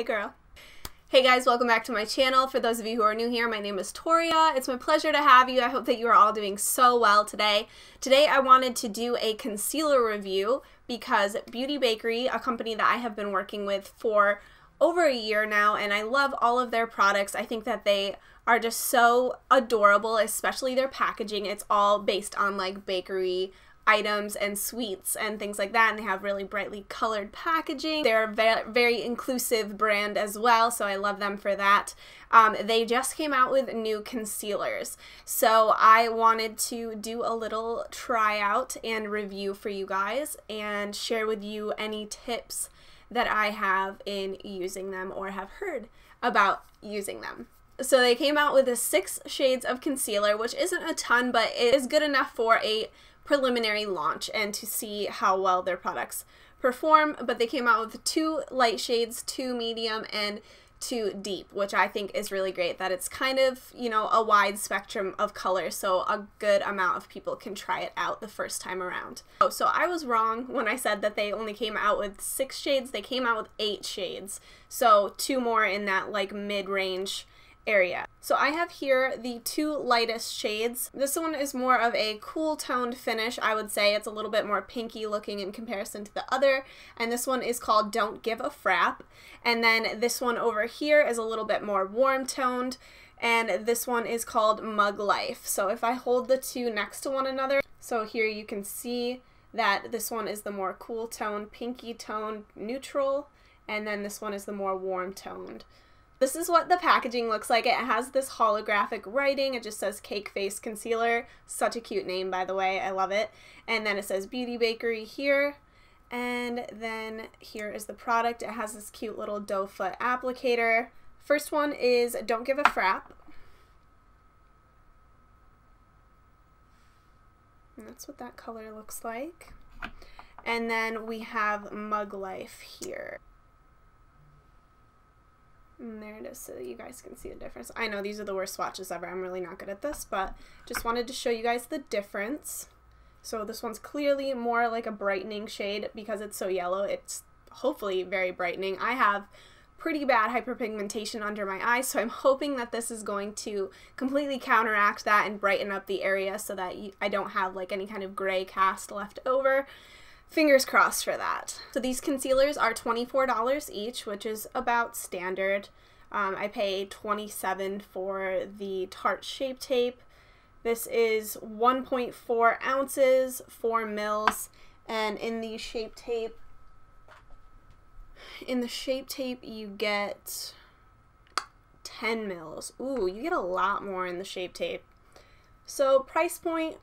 Hey girl. Hey guys, welcome back to my channel. For those of you who are new here, my name is Toria. It's my pleasure to have you. I hope that you are all doing so well today. Today I wanted to do a concealer review because Beauty Bakerie, a company that I have been working with for over a year now, and I love all of their products. I think that they are just so adorable, especially their packaging. It's all based on like bakery items and sweets and things like that, and they have really brightly colored packaging. They're a very inclusive brand as well, so I love them for that. They just came out with new concealers, so I wanted to do a little tryout and review for you guys and share with you any tips that I have in using them or have heard about using them. So they came out with 6 shades of concealer, which isn't a ton, but it is good enough for a preliminary launch and to see how well their products perform. But they came out with 2 light shades, 2 medium, and 2 deep, which I think is really great, that it's kind of, you know, a wide spectrum of colors, so a good amount of people can try it out the first time around. Oh, so I was wrong when I said that they only came out with 6 shades. They came out with 8 shades, so 2 more in that like mid-range area. So I have here the 2 lightest shades. This one is more of a cool toned finish, I would say. It's a little bit more pinky looking in comparison to the other, and this one is called Don't Give a Frappe. And then this one over here is a little bit more warm toned, and this one is called Mug Life. So if I hold the 2 next to one another, so here you can see that this one is the more cool toned, pinky toned, neutral, and then this one is the more warm toned. This is what the packaging looks like. It has this holographic writing. It just says Cake Face Concealer. Such a cute name, by the way. I love it. And then it says Beauty Bakerie here. And then here is the product. It has this cute little doe foot applicator. First one is Don't Give a Frappe. And that's what that color looks like. And then we have Mug Life here. And there it is, so you guys can see the difference. I know these are the worst swatches ever. I'm really not good at this, but just wanted to show you guys the difference. So this one's clearly more like a brightening shade because it's so yellow. It's hopefully very brightening. I have pretty bad hyperpigmentation under my eyes, so I'm hoping that this is going to completely counteract that and brighten up the area so that I don't have like any kind of gray cast left over. Fingers crossed for that. So these concealers are $24 each, which is about standard. I pay $27 for the Tarte Shape Tape. This is 1.4 ounces, 4 mils, and in the Shape Tape, you get 10 mils. Ooh, you get a lot more in the Shape Tape. So price point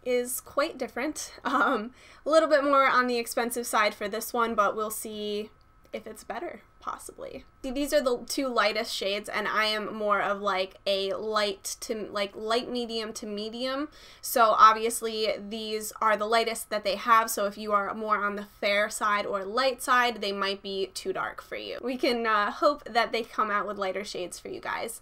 is quite different. A little bit more on the expensive side for this one, but we'll see if it's better, possibly. See, these are the 2 lightest shades, and I am more of like a light medium to medium. So obviously these are the lightest that they have, so if you are more on the fair side or light side, they might be too dark for you. We can hope that they come out with lighter shades for you guys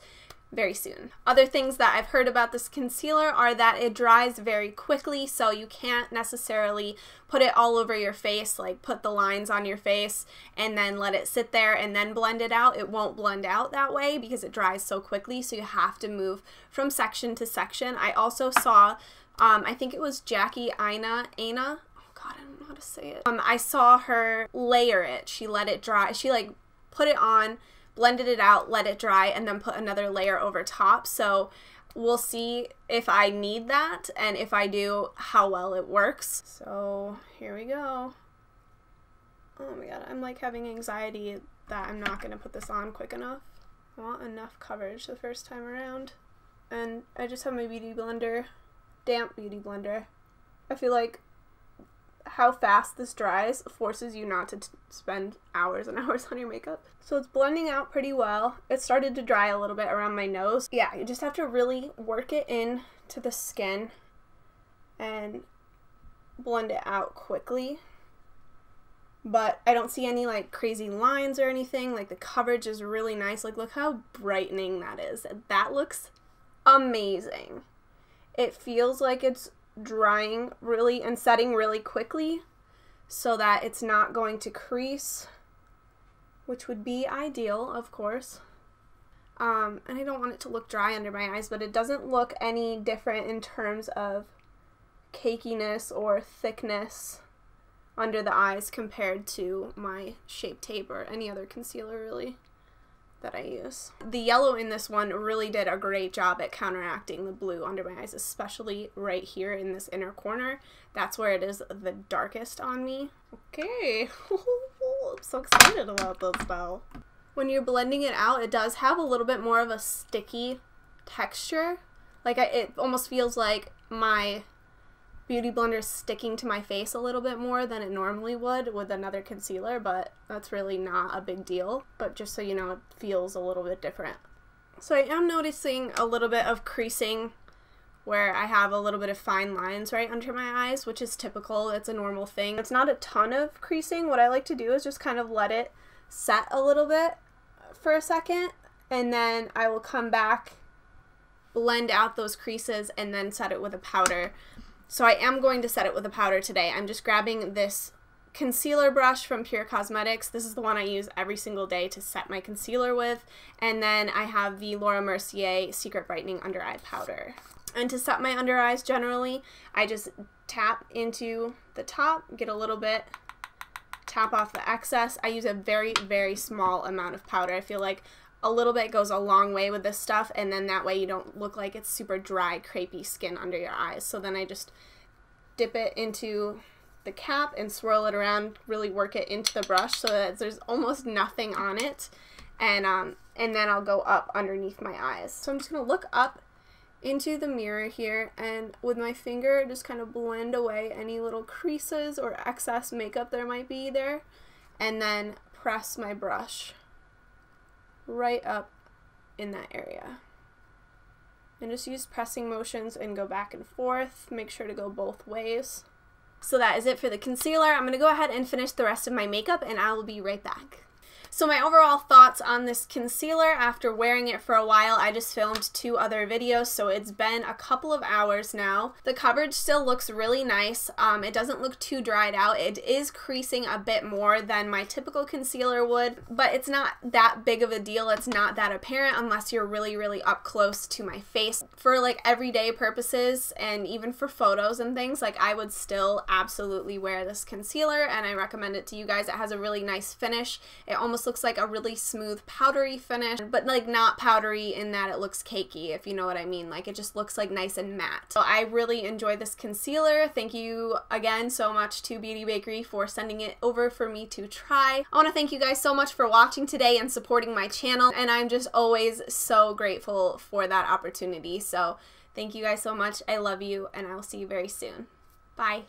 very soon. Other things that I've heard about this concealer are that it dries very quickly, so you can't necessarily put it all over your face, like put the lines on your face and then let it sit there and then blend it out. It won't blend out that way because it dries so quickly, so you have to move from section to section. I also saw, I think it was Jackie Aina, oh god, I don't know how to say it. I saw her layer it. She let it dry. She like put it on, blended it out, let it dry, and then put another layer over top. So we'll see if I need that, and if I do, how well it works. So here we go. Oh my god, I'm like having anxiety that I'm not gonna put this on quick enough. I want enough coverage the first time around. And I just have my beauty blender, damp beauty blender. I feel like how fast this dries forces you not to spend hours and hours on your makeup. So it's blending out pretty well. It started to dry a little bit around my nose. Yeah, you just have to really work it in to the skin and blend it out quickly. But I don't see any like crazy lines or anything. Like the coverage is really nice. Like look how brightening that is. That looks amazing. It feels like it's drying really and setting really quickly so that it's not going to crease which would be ideal, of course. And I don't want it to look dry under my eyes, but it doesn't look any different in terms of cakiness or thickness under the eyes compared to my Shape Tape or any other concealer really that I use. The yellow in this one really did a great job at counteracting the blue under my eyes, especially right here in this inner corner. That's where it is the darkest on me. Okay, I'm so excited about this now. When you're blending it out, it does have a little bit more of a sticky texture. Like it almost feels like my Beauty Blender is sticking to my face a little bit more than it normally would with another concealer, but that's really not a big deal. But just so you know, it feels a little bit different. So I am noticing a little bit of creasing where I have a little bit of fine lines right under my eyes, which is typical. It's a normal thing. It's not a ton of creasing. What I like to do is just kind of let it set a little bit for a second, and then I will come back, blend out those creases, and then set it with a powder. So I am going to set it with a powder today. I'm just grabbing this concealer brush from Pure Cosmetics. This is the one I use every single day to set my concealer with. And then I have the Laura Mercier Secret Brightening Under Eye Powder. And to set my under eyes generally, I just tap into the top, get a little bit, tap off the excess. I use a very, very small amount of powder. I feel like a little bit goes a long way with this stuff, and then that way you don't look like it's super dry, crepey skin under your eyes. So then I just dip it into the cap and swirl it around, really work it into the brush so that there's almost nothing on it, and then I'll go up underneath my eyes. So I'm just going to look up into the mirror here, and with my finger just kind of blend away any little creases or excess makeup there might be there, and then press my brush right up in that area. And just use pressing motions and go back and forth. Make sure to go both ways. So that is it for the concealer. I'm going to go ahead and finish the rest of my makeup, and I will be right back. So my overall thoughts on this concealer after wearing it for a while, I just filmed 2 other videos, so it's been a couple of hours now. The coverage still looks really nice. It doesn't look too dried out. It is creasing a bit more than my typical concealer would, but it's not that big of a deal. It's not that apparent unless you're really, really up close to my face. For like everyday purposes and even for photos and things, like I would still absolutely wear this concealer, and I recommend it to you guys. It has a really nice finish. It almost looks like a really smooth powdery finish, but like not powdery in that it looks cakey, if you know what I mean. Like it just looks like nice and matte. So I really enjoy this concealer. Thank you again so much to Beauty Bakerie for sending it over for me to try. I want to thank you guys so much for watching today and supporting my channel, and I'm just always so grateful for that opportunity. So thank you guys so much. I love you, and I will see you very soon. Bye.